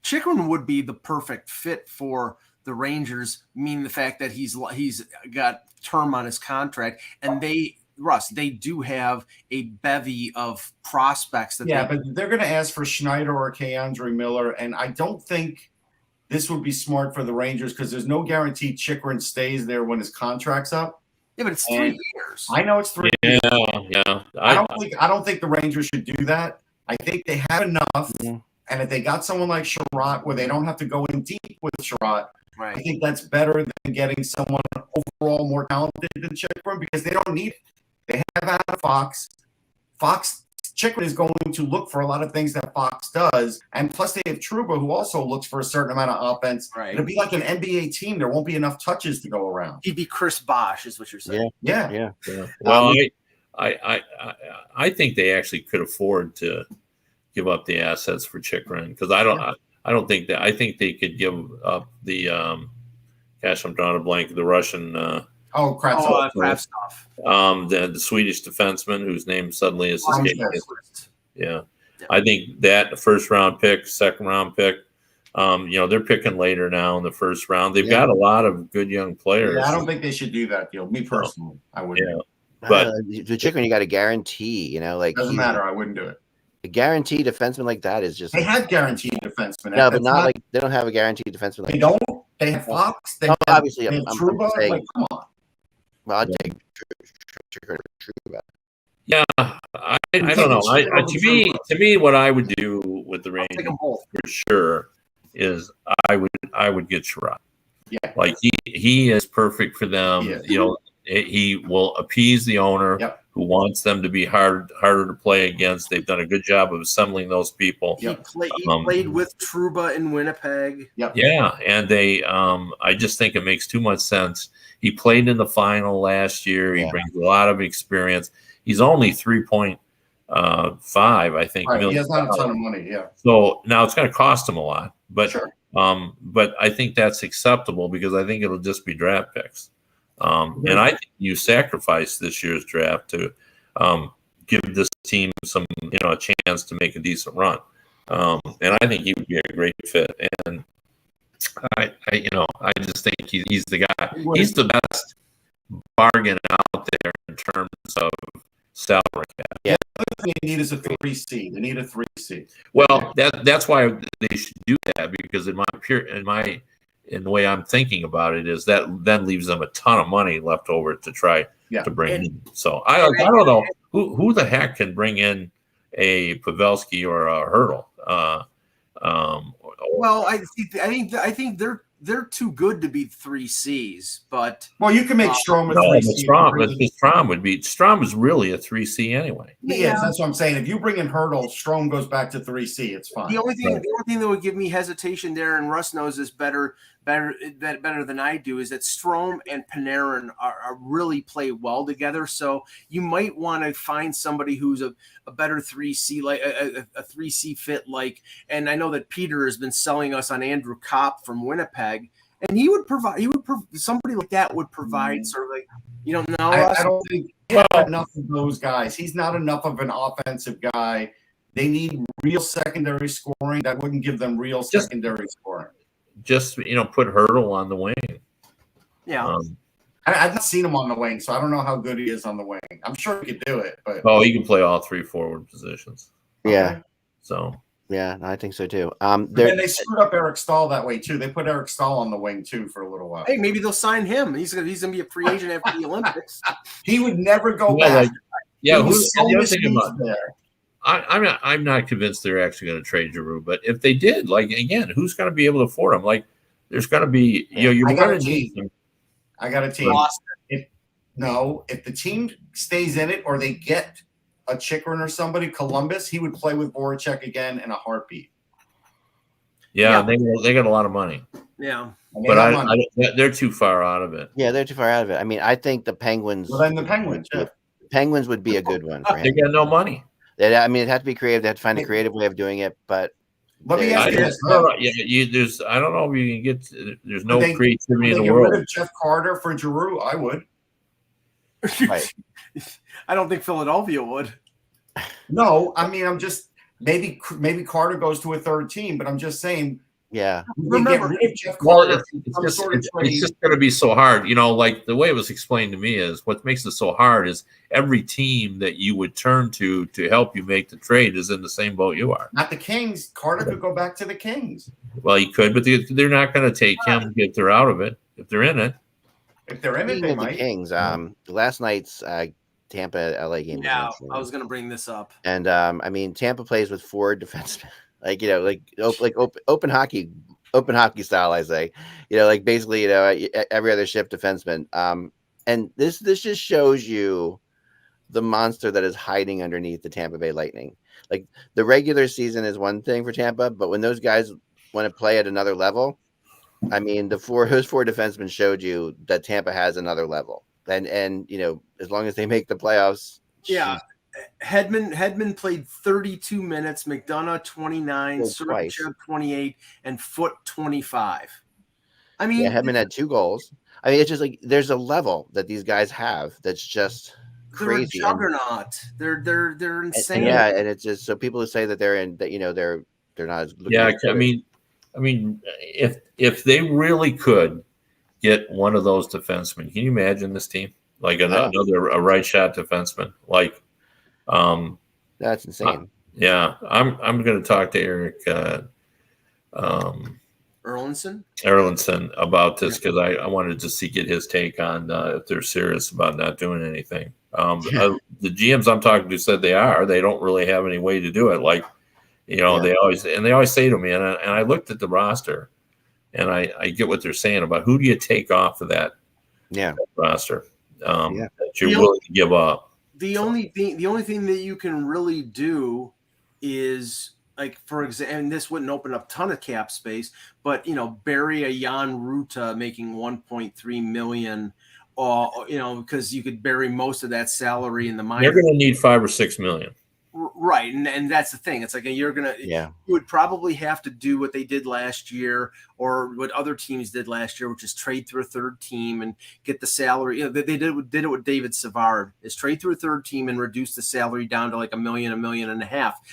Chychrun would be the perfect fit for the Rangers, meaning the fact that he's got term on his contract, and they do have a bevy of prospects. But they're going to ask for Schneider or Keandre Miller, and I don't think this would be smart for the Rangers, because there's no guarantee Chychrun stays there when his contract's up. Yeah, but it's 3 years. I know it's 3 years. Yeah. I don't think the Rangers should do that. I think they have enough, and if they got someone like Sherratt where they don't have to go in deep with Sherratt, I think that's better than getting someone overall more talented than Chychrun, because they don't need it. They have Adam Fox. Fox Chikrin is going to look for a lot of things that Fox does. And plus they have Trouba, who also looks for a certain amount of offense. Right. It'll be like an NBA team. There won't be enough touches to go around. He'd be Chris Bosh, is what you're saying. Yeah. Well, I think they actually could afford to give up the assets for Chikrin, because I don't think that. I think they could give up the gosh, I'm drawing a blank. The Russian Kravtsov. The Swedish defenseman whose name suddenly is escaping. Yeah, I think that first round pick, second round pick. They're picking later now in the first round. They've got a lot of good young players. Yeah, I don't think they should do that deal. Me personally, I wouldn't. Yeah. But the Chikrin, you got a guarantee. Doesn't matter. I wouldn't do it. A guaranteed defenseman like that is just. They have guaranteed defensemen. No, but not like they don't have a guaranteed defenseman. They don't. They have Fox. They have, obviously, they have Trouba. Like, come on. Well, I'd take Trouba. Yeah, I don't know. To me, what I would do with the Rangers for sure is I would get Sherrod. Yeah, like he is perfect for them. He will appease the owner who wants them to be harder to play against. They've done a good job of assembling those people. He played with Trouba in Winnipeg. Yeah, and they I just think it makes too much sense. He played in the final last year. He brings a lot of experience. He's only 3.5, I think. Right. He has not a ton of money. Yeah. So now it's going to cost him a lot, but but I think that's acceptable because I think it'll just be draft picks. And I think you sacrifice this year's draft to give this team some, a chance to make a decent run. And I think he would be a great fit. And I just think he's the guy. He's the best bargain out there in terms of salary cap. Yeah, the other thing they need is a 3C. They need a 3C. Well, that's why they should do that, because in the way I'm thinking about it is that then leaves them a ton of money left over to try to bring in. So I don't know who the heck can bring in a Pavelski or a Hurdle. Well, I think they're too good to be 3Cs, but you can make Strome a 3C. Strome is really a 3C anyway. Yeah, that's what I'm saying. If you bring in Hurdle, Strome goes back to 3C. It's fine. The only thing that would give me hesitation there, and Russ knows this better than I do, is that Strome and Panarin are really play well together. So you might want to find somebody who's a better 3C, like a 3C fit. And I know that Peter has been selling us on Andrew Kopp from Winnipeg, and somebody like that would provide sort of I don't think enough of those guys. He's not enough of an offensive guy. They need real secondary scoring. That wouldn't give them real secondary scoring. Just put Hurdle on the wing. Yeah. I've not seen him on the wing, so I don't know how good he is on the wing. I'm sure he could do it, but he can play all three forward positions. Yeah. So yeah, I think so too. And they screwed up Eric Stahl that way too. They put Eric Stahl on the wing too for a little while. Hey, maybe they'll sign him. He's gonna be a free agent after the Olympics. He would never go back. I'm not convinced they're actually going to trade Giroux, but if they did, who's going to be able to afford him? There's going to be I got a team. If the team stays in it or they get a Chikrin or somebody, Columbus, he would play with Voracek again in a heartbeat. Yeah. They got a lot of money. Yeah, but they're too far out of it. Yeah, they're too far out of it. I mean, I think the Penguins. Well, then the Penguins. Penguins would be a good one for him. They got no money. I mean, it had to be creative. They had to find a creative way of doing it. But let me ask you this: I don't know if you can get. There's no creativity in the world. Get rid of Jeff Carter for Giroux, I would. Right. I don't think Philadelphia would. No, I mean, I'm just maybe Carter goes to a third team, but I'm just saying. Yeah. Remember, Jeff Carter, it's just going to be so hard. The way it was explained to me is what makes it so hard is every team that you would turn to help you make the trade is in the same boat you are. Not the Kings. Carter could go back to the Kings. Well, he could, but they're not going to take him if they're out of it. If they're in it. If they're in it, they might. The Kings. Last night's Tampa LA game. Yeah, I was going to bring this up. And I mean, Tampa plays with 4 defensemen. Open hockey style, I say, basically, every other shift defenseman. And this just shows you the monster that is hiding underneath the Tampa Bay Lightning. Like the regular season is one thing for Tampa, but when those guys want to play at another level, I mean, those 4 defensemen showed you that Tampa has another level. And as long as they make the playoffs, yeah. Hedman played 32 minutes, McDonough 29, Sergachev 28, and Foote 25. I mean, Hedman had 2 goals. I mean, it's just like there's a level that these guys have that's just crazy. They're a juggernaut. They're insane. And it's just so people who say that they're not as I mean, if they really could get one of those defensemen, can you imagine this team? Like a right shot defenseman, like that's insane. I'm going to talk to Eric Erlandson about this because I wanted to get his take on if they're serious about not doing anything. The GMs I'm talking to said they don't really have any way to do it. Like, they always say to me, and I looked at the roster, and I get what they're saying about who do you take off of that roster that you're willing to give up. The only thing that you can really do is, like, for example, and this wouldn't open up a ton of cap space, but bury a Jan Ruta making $1.3 million, because you could bury most of that salary in the minor. They're going to need $5 or $6 million. Right, and that's the thing. It's like you would probably have to do what they did last year, or what other teams did last year, which is trade through a third team and get the salary. They did it with David Savard, is trade through a third team and reduce the salary down to like $1 million, $1.5 million.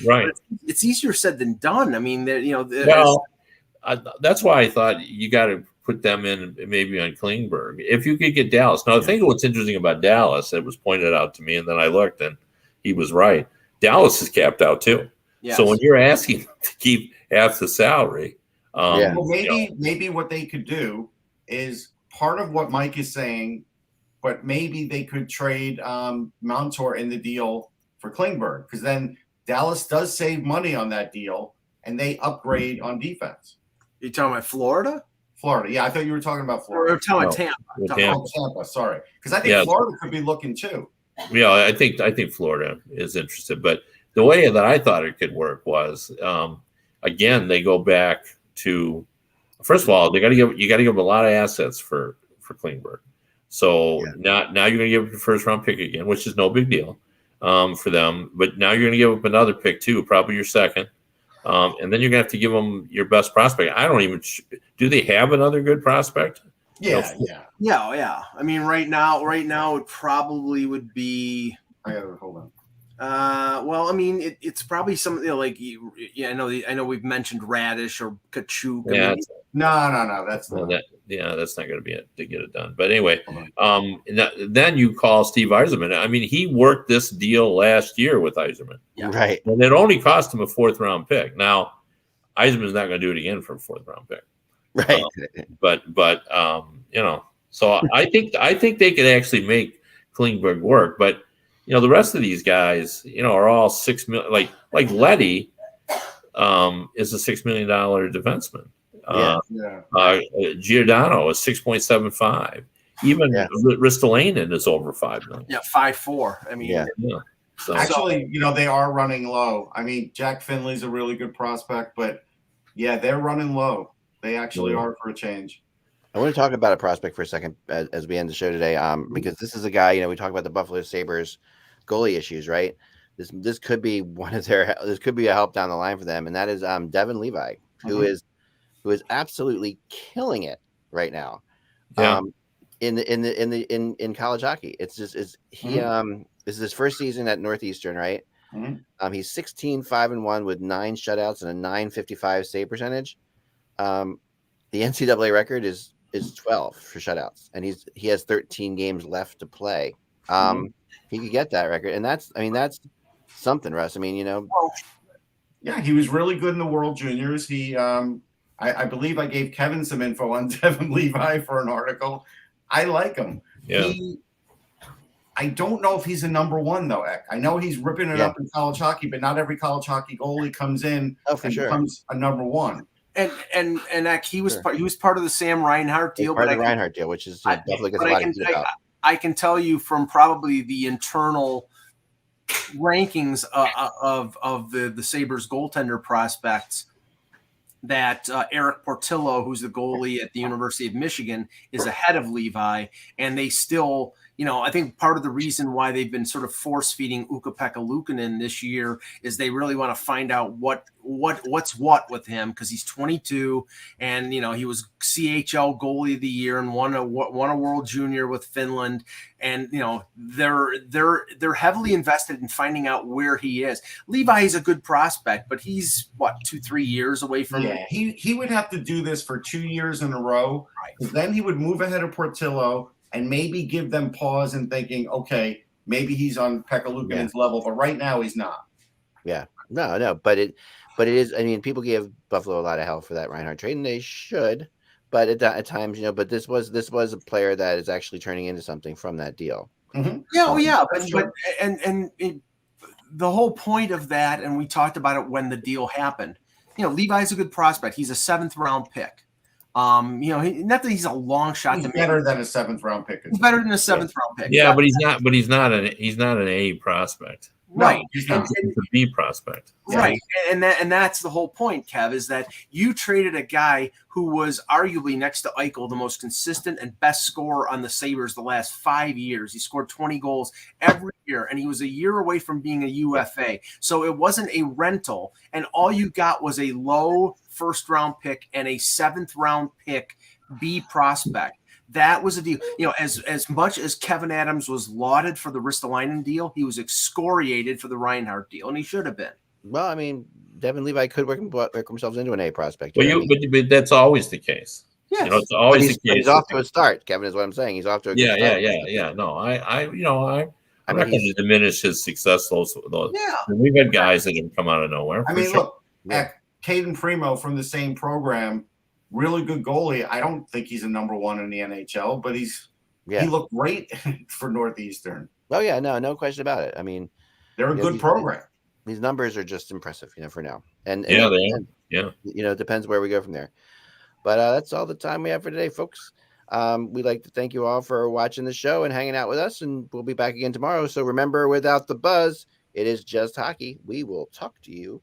Right, it's easier said than done. I mean, that's why I thought you got to put them in maybe on Klingberg if you could get Dallas. Now, I think what's interesting about Dallas, it was pointed out to me, and then I looked, and he was right. Dallas is capped out too. Yes. So when you're asking to keep half the salary, well, maybe what they could do is part of what Mike is saying, but maybe they could trade Montour in the deal for Klingberg, because then Dallas does save money on that deal and they upgrade on defense. You talking about Florida? Florida, yeah. I thought you were talking about Florida. Or talking Tampa. Tampa. Sorry, because I think Florida could be looking too. Yeah, I think Florida is interested, but the way that I thought it could work was, again, they go back to, first of all, you got to give them a lot of assets for Klingberg. So now you're going to give up your first round pick again, which is no big deal for them. But now you're going to give up another pick too, probably your second, and then you're going to have to give them your best prospect. Do they have another good prospect? Yeah. I mean, right now, it probably would be. Hold on. Well, I mean, it's probably something I know we've mentioned Radish or Kachuk. Yeah. No, that's not. That's not going to be it to get it done. But anyway, then you call Steve Yzerman. I mean, he worked this deal last year with Yzerman, right? And it only cost him a 4th round pick. Now, Yzerman's not going to do it again for a 4th round pick. Right. So I think they could actually make Klingberg work, but the rest of these guys, are all $6 million. Like Letty is a $6 million defenseman. Giordano is 6.75. Even Ristolainen is over $5 million. Yeah, 5.4. I mean, So, actually, they are running low. I mean, Jack Finley's a really good prospect, but they're running low. They actually are for a change. I want to talk about a prospect for a second as we end the show today, because this is a guy. We talk about the Buffalo Sabres goalie issues, right? This could be this could be a help down the line for them, and that is Devin Levi, who is absolutely killing it right now. In college hockey. This is his first season at Northeastern, right? He's 16-5-1 with 9 shutouts and a .955 save percentage. The NCAA record is 12 for shutouts, and he has 13 games left to play. He could get that record, and that's something, Russ. I mean, he was really good in the World Juniors. He, I believe I gave Kevin some info on Devin Levi for an article. I like him. Yeah. I don't know if he's a number 1 though, Eck. I know he's ripping it up in college hockey, but not every college hockey goalie comes in becomes a number 1. And Eck, he was part of the Sam Reinhart deal, part of the Reinhart deal, which is definitely gets a lot of heat about. I can tell you from probably the internal rankings of the Sabres goaltender prospects, that Eric Portillo, who's the goalie at the University of Michigan, is ahead of Levi, and they still, I think part of the reason why they've been sort of force feeding Ukko-Pekka Luukkonen this year is they really want to find out what's what with him, because he's 22 and he was CHL goalie of the year and won a World Junior with Finland, and they're heavily invested in finding out where he is. Levi is a good prospect, but he's 2-3 years away from. Yeah, he would have to do this for 2 years in a row. Right. Then he would move ahead of Portillo and maybe give them pause and thinking, okay, maybe he's on Pekka Luukkonen's level, but right now he's not. Yeah, no, but it is. I mean, people give Buffalo a lot of hell for that Reinhart trade, and they should. But at times, but this was a player that is actually turning into something from that deal. Mm-hmm. Yeah, but the whole point of that, and we talked about it when the deal happened. Levi's a good prospect. He's a 7th round pick. Not that he's a long shot. He's better than a 7th round pick. He's better than a 7th round pick. Yeah, but he's not an A prospect. Right. He's a B prospect. Right. And that's the whole point, Kev, is that you traded a guy who was arguably next to Eichel the most consistent and best scorer on the Sabres the last 5 years. He scored 20 goals every year, and he was a year away from being a UFA. So it wasn't a rental, and all you got was a low 1st round pick and a 7th round pick B prospect. That was a deal. As much as Kevin Adams was lauded for the Ristolainen deal, he was excoriated for the Reinhart deal, and he should have been. Well, I mean, Devin Levi could work himself into an A prospect. But that's always the case. Yes. It's always the case. He's off to a start, Kevin, is what I'm saying. He's off to a good start. Yeah. No, I'm not going to diminish his success. We've had guys that have come out of nowhere. I mean, look, Caden Primo from the same program, really good goalie. I don't think he's a number 1 in the NHL, but he looked great for Northeastern. Oh yeah, no question about it. I mean, they're a good program. These numbers are just impressive, for now. And they are. It depends where we go from there. But that's all the time we have for today, folks. We'd like to thank you all for watching the show and hanging out with us, and we'll be back again tomorrow. So remember, without the buzz, it is just hockey. We will talk to you